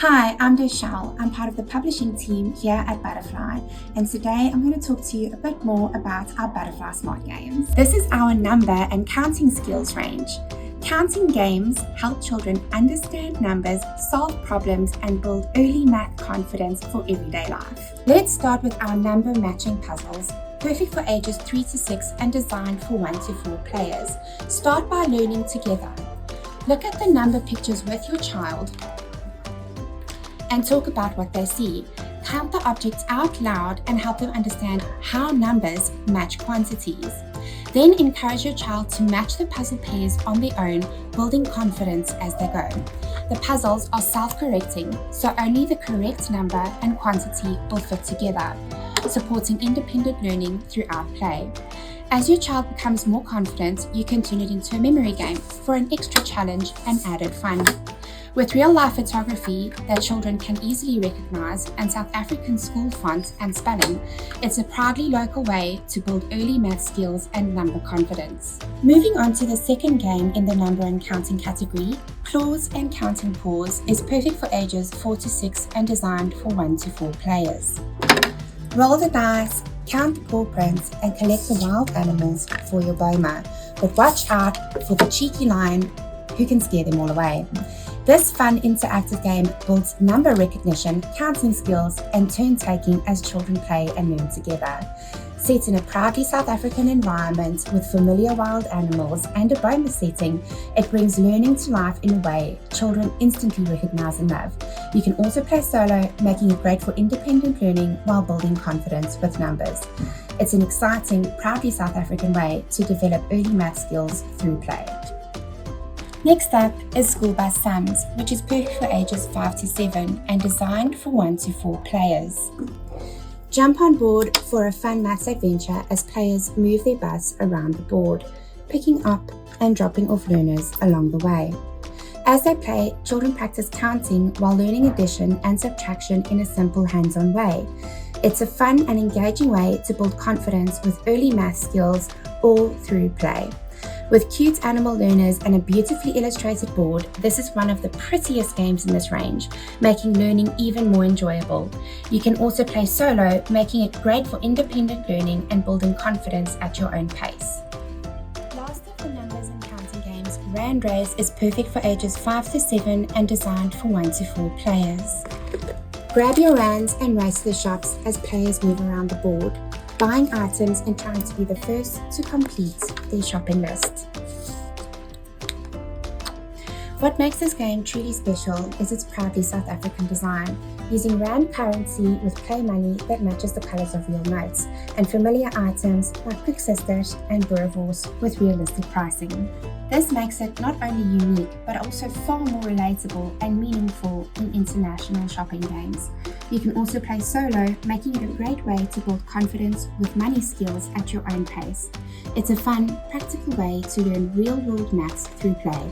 Hi, I'm Dirchelle. I'm part of the publishing team here at Butterfly, and today I'm going to talk to you a bit more about our Butterfly Smart Games. This is our number and counting skills range. Counting games help children understand numbers, solve problems, and build early math confidence for everyday life. Let's start with our number matching puzzles, perfect for ages 3 to 6 and designed for 1 to 4 players. Start by learning together. Look at the number pictures with your child and talk about what they see. Count the objects out loud and help them understand how numbers match quantities. Then encourage your child to match the puzzle pairs on their own, building confidence as they go. The puzzles are self-correcting, so only the correct number and quantity will fit together, supporting independent learning throughout play. As your child becomes more confident, you can turn it into a memory game for an extra challenge and added fun. With real-life photography that children can easily recognize and South African school fonts and spelling, it's a proudly local way to build early math skills and number confidence. Moving on to the second game in the number and counting category, Claws and Counting Paws is perfect for ages 4 to 6 and designed for 1 to 4 players. Roll the dice, count the paw prints, and collect the wild animals for your boma, but watch out for the cheeky lion who can scare them all away. This fun interactive game builds number recognition, counting skills, and turn-taking as children play and learn together. Set in a proudly South African environment with familiar wild animals and a boma setting, it brings learning to life in a way children instantly recognize and love. You can also play solo, making it great for independent learning while building confidence with numbers. It's an exciting, proudly South African way to develop early math skills through play. Next up is School Bus Sums, which is perfect for ages 5 to 7 and designed for 1 to 4 players. Jump on board for a fun maths adventure as players move their bus around the board, picking up and dropping off learners along the way. As they play, children practice counting while learning addition and subtraction in a simple hands-on way. It's a fun and engaging way to build confidence with early math skills all through play. With cute animal learners and a beautifully illustrated board, this is one of the prettiest games in this range, making learning even more enjoyable. You can also play solo, making it great for independent learning and building confidence at your own pace. Last of the numbers and counting games, Rand Race is perfect for ages 5 to 7 and designed for 1 to 4 players. Grab your rands and race to the shops as players move around the board, buying items and trying to be the first to complete their shopping list. What makes this game truly special is its proudly South African design, using rand currency with play money that matches the colours of real notes, and familiar items like Quick Sisters and Boerewors with realistic pricing. This makes it not only unique, but also far more relatable and meaningful in international shopping games. You can also play solo, making it a great way to build confidence with money skills at your own pace. It's a fun, practical way to learn real-world maths through play.